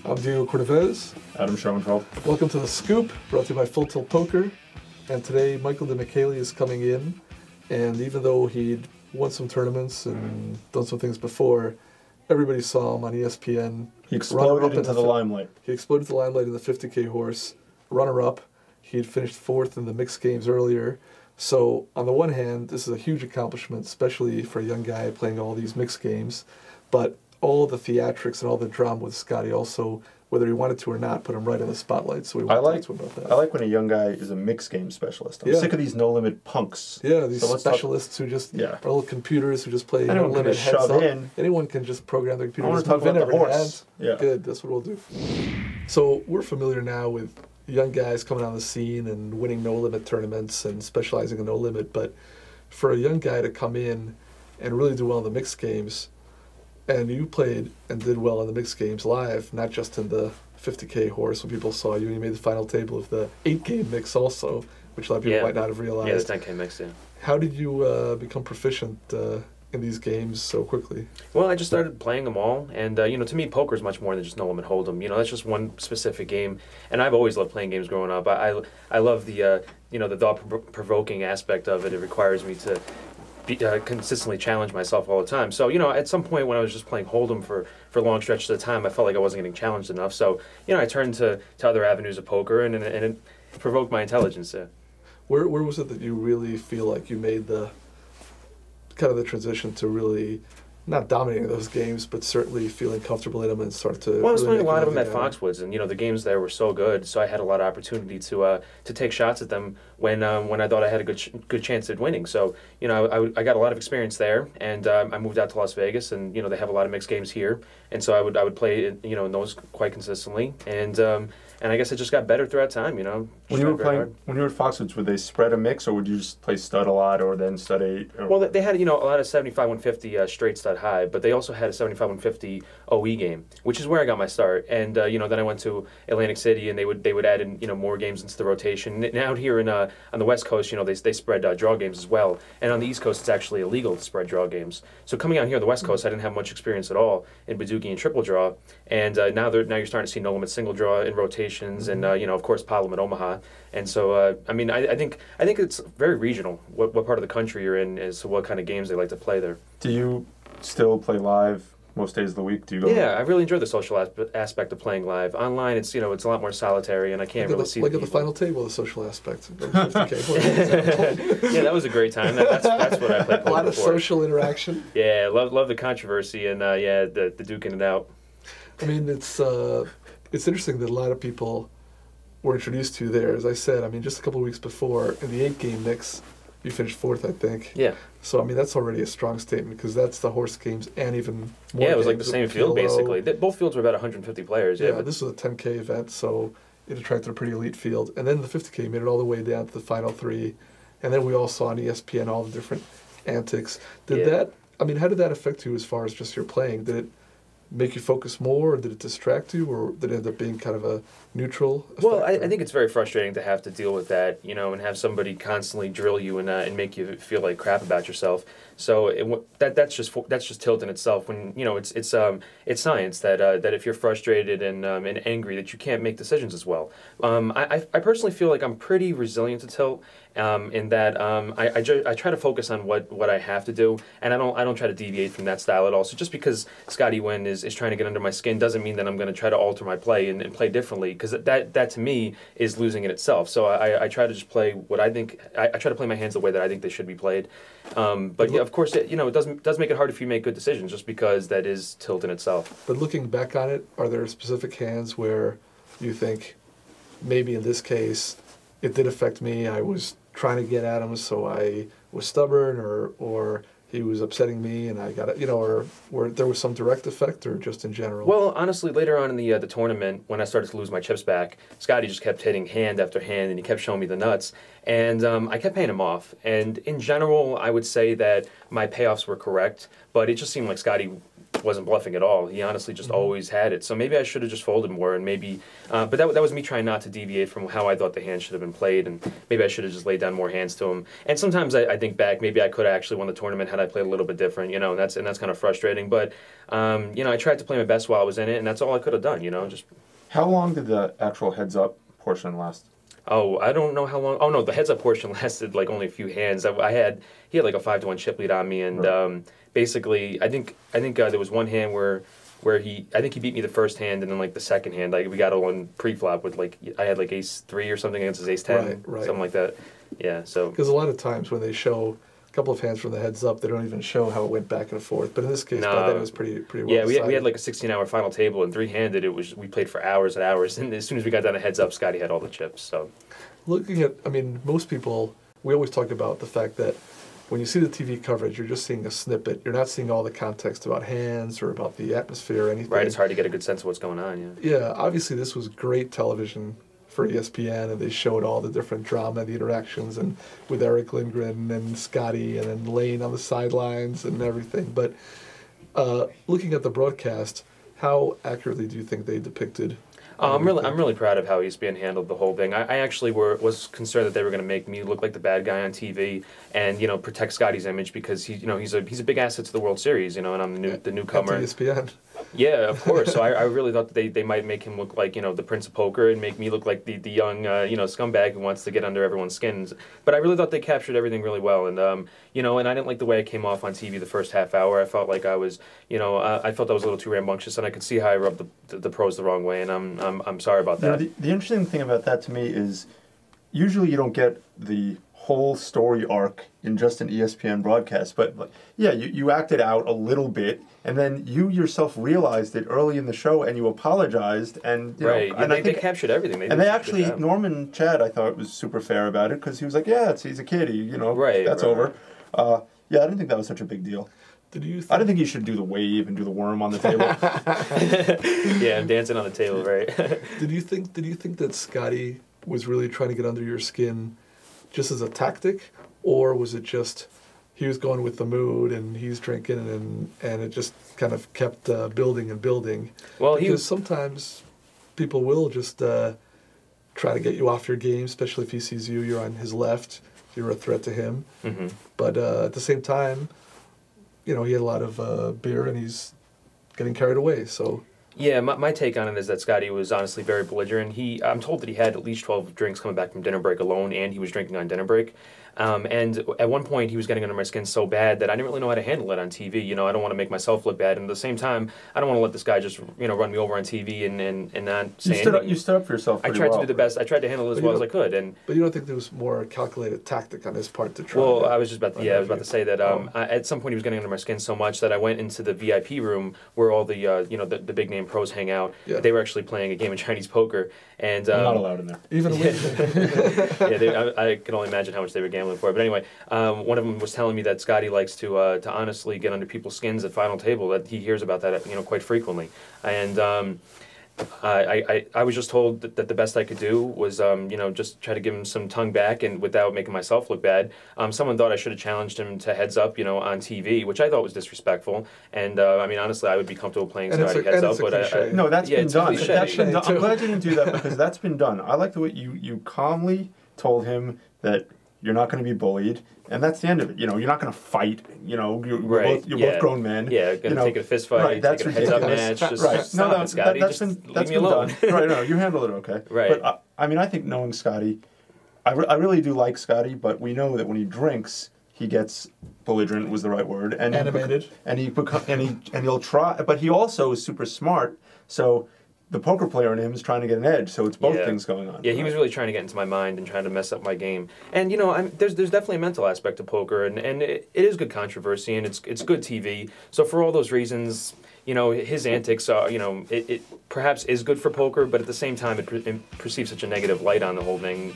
I'm Diego Cordovez. Adam Schoenfeld. Welcome to The Scoop, brought to you by Full Tilt Poker. And today, Michael DeMichele is coming in. And even though he'd won some tournaments and done some things before, everybody saw him on ESPN. He exploded into the limelight. He exploded the limelight in the 50K horse, runner-up. He had finished fourth in the mixed games earlier. So, on the one hand, this is a huge accomplishment, especially for a young guy playing all these mixed games. But all the theatrics and all the drama with Scotty also, whether he wanted to or not, put him right in the spotlight. So we want to talk to him about that. I like when a young guy is a mixed game specialist. I'm sick of these no-limit punks. Yeah, these specialists who just are little computers who just play no-limit heads up. Anyone can just program their computer. I want to talk about the horse. Yeah. Good, that's what we'll do. So we're familiar now with young guys coming on the scene and winning no-limit tournaments and specializing in no-limit, but for a young guy to come in and really do well in the mixed games, and you played and did well in the mixed games live, not just in the 50K horse when people saw you. You made the final table of the 8-game mix also, which a lot of people might not have realized. Yeah, the 10K mix, yeah. How did you become proficient in these games so quickly? Well, I just started playing them all, and to me, poker is much more than just no limit hold'em. That's just one specific game, and I've always loved playing games growing up. I love the the thought-provoking aspect of it. It requires me to consistently challenge myself all the time. So, at some point when I was just playing hold'em for long stretches of time, I felt like I wasn't getting challenged enough. So, I turned to other avenues of poker, and it provoked my intelligence. Yeah. Where was it that you really feel like you made the transition to really not dominating those games, but certainly feeling comfortable in them and start to? Well, I was playing a lot of them at Foxwoods, and the games there were so good, so I had a lot of opportunity to take shots at them when I thought I had a good chance at winning. So I got a lot of experience there, and I moved out to Las Vegas, and they have a lot of mixed games here, and so I would play in those quite consistently, and I guess it just got better throughout time. When you were at Foxwoods, would they spread a mix, or would you just play stud a lot, or then stud 8? Well, they had a lot of 75-150 straight stud high, but they also had a 75-150 OE game, which is where I got my start. And then I went to Atlantic City, and they would add in more games into the rotation. And out here on the West Coast, they spread draw games as well. And on the East Coast, it's actually illegal to spread draw games. So coming out here on the West Coast, I didn't have much experience at all in Badugi and triple draw. And now you're starting to see no limit single draw in rotations, and of course Pod Limit Omaha. And so I think it's very regional what part of the country you're in as to what kind of games they like to play there. Do you still play live most days of the week? Do you go? Yeah, I really enjoy the social aspect of playing live. Online, it's it's a lot more solitary, and I can't really see. Like at the final table, the social aspect. Yeah, that was a great time. That's what I played. A lot of social interaction. Yeah, love the controversy and the duking it out. I mean, it's interesting that a lot of people were introduced to there. As I said, just a couple of weeks before in the 8-game mix, you finished fourth, I think. Yeah. So, that's already a strong statement because that's the horse games and even more. Yeah, it was like the same field, basically. Both fields were about 150 players. Yeah, this was a 10K event, so it attracted a pretty elite field. And then the 50K made it all the way down to the final 3. And then we all saw on ESPN all the different antics. How did that affect you as far as just your playing? Did it make you focus more, or did it distract you, or did it end up being kind of a neutral effect? Well, I think it's very frustrating to have to deal with that, and have somebody constantly drill you and make you feel like crap about yourself. So that's just tilt in itself. When it's science that if you're frustrated and angry, that you can't make decisions as well. I personally feel like I'm pretty resilient to tilt. In that I try to focus on what I have to do, and I don't try to deviate from that style at all. So just because Scotty Wynn is trying to get under my skin doesn't mean that I'm going to try to alter my play and play differently, because that to me is losing in itself. So I try to just play what I think. I try to play my hands the way that I think they should be played. But yeah, of course, it does make it hard if you make good decisions, just because that is tilt in itself. But looking back on it, are there specific hands where you think maybe in this case it did affect me? I was trying to get at him, so I was stubborn, or he was upsetting me, and I got it, or where there was some direct effect, or just in general? Well, honestly, later on in the tournament, when I started to lose my chips back, Scotty just kept hitting hand after hand, and he kept showing me the nuts, and I kept paying him off. And in general, I would say that my payoffs were correct, but it just seemed like Scotty wasn't bluffing at all. He honestly just always had it. So maybe I should have just folded more, and maybe, but that was me trying not to deviate from how I thought the hand should have been played, and maybe I should have just laid down more hands to him. And sometimes I think back, maybe I could have actually won the tournament had I played a little bit different, you know, and that's kind of frustrating. But you know, I tried to play my best while I was in it, and that's all I could have done, you know, just. How long did the actual heads-up portion last? Oh, I don't know how long. Oh no, the heads-up portion lasted like only a few hands. He had like a 5-1 chip lead on me, and basically, I think there was one hand where I think he beat me the first hand, and then like the second hand, like we got a one pre-flop with like I had like ace-3 or something against his ace-10, something like that. Yeah, so because a lot of times when they show a couple of hands from the heads up, they don't even show how it went back and forth. But in this case, by then it was pretty well. Yeah, we had like a 16-hour final table, and 3-handed. We played for hours and hours, and as soon as we got down to heads up, Scotty had all the chips. So, looking at, I mean, most people, we always talk about the fact that when you see the TV coverage, you're just seeing a snippet. You're not seeing all the context about hands or about the atmosphere or anything. Right, it's hard to get a good sense of what's going on. Yeah. Yeah, obviously this was great television for ESPN, and they showed all the different drama, the interactions, and with Eric Lindgren and Scotty, and then Lane on the sidelines and everything. But looking at the broadcast, how accurately do you think they depicted? I'm really proud of how ESPN handled the whole thing. I actually was concerned that they were going to make me look like the bad guy on TV, and you know, protect Scotty's image because he's a big asset to the World Series, you know, and I'm the newcomer. At ESPN. Yeah, of course. So I really thought that they might make him look like, you know, the Prince of Poker and make me look like the young, you know, scumbag who wants to get under everyone's skins. But I really thought they captured everything really well. And, you know, and I didn't like the way I came off on TV the first half hour. I felt like I was, you know, I felt I was a little too rambunctious, and I could see how I rubbed the pros the wrong way, and I'm sorry about that. You know, the interesting thing about that to me is usually you don't get the whole story arc in just an ESPN broadcast, but yeah, you acted out a little bit, and then you yourself realized it early in the show, and you apologized, and you right, know, yeah, and they captured everything. They actually, Norman Chad, I thought was super fair about it because he was like, yeah, he's a kid, you know, that's over. Yeah, I didn't think that was such a big deal. I didn't think you should do the wave and do the worm on the table. Yeah, I'm dancing on the table, right? Did you think that Scotty was really trying to get under your skin just as a tactic, or was it just he was going with the mood and he's drinking and it just kind of kept building and building? Well, because sometimes people will just try to get you off your game, especially if he sees you're on his left, you're a threat to him. Mm-hmm. But at the same time, you know, he had a lot of beer and he's getting carried away. So yeah, my take on it is that Scotty was honestly very belligerent. I'm told that he had at least 12 drinks coming back from dinner break alone, and he was drinking on dinner break. And at one point, he was getting under my skin so bad that I didn't really know how to handle it on TV. You know, I don't want to make myself look bad, and at the same time, I don't want to let this guy just, you know, run me over on TV and not say anything. You stood up for yourself pretty well. I tried to do the best. I tried to handle it as well as I could. But you don't think there was more calculated tactic on his part to try? Well, I was about to say that at some point he was getting under my skin so much that I went into the VIP room where all the you know, the big name pros hang out. Yeah. They were actually playing a game of Chinese poker, and I'm not allowed in there. Even yeah, I can only imagine how much they were gambling for. But anyway, one of them was telling me that Scotty likes to honestly get under people's skins at final table. That he hears about that, you know, quite frequently, and I was just told that the best I could do was you know, just try to give him some tongue back and without making myself look bad. Someone thought I should have challenged him to heads up, you know, on TV, which I thought was disrespectful. And I mean, honestly, I would be comfortable playing Scotty heads up, but no, that's been done. That's been done. I'm glad you didn't do that because that's been done. I like the way you calmly told him that you're not going to be bullied, and that's the end of it. You know, you're not going to fight. You know, you're both grown men. Yeah, going to take a fist fight, take a heads-up match. Just stop it, Scotty. That's been done. Right, no, you handled it okay. Right. But I mean, I think knowing Scotty, I really do like Scotty, but we know that when he drinks, he gets belligerent was the right word, and animated, and he'll try, but he also is super smart. So the poker player in him is trying to get an edge, so it's both things going on. Yeah, he was really trying to get into my mind and trying to mess up my game. And you know, there's definitely a mental aspect to poker, and it is good controversy, and it's good TV. So for all those reasons, you know, his antics are, you know, it perhaps is good for poker, but at the same time, it perceives such a negative light on the whole thing.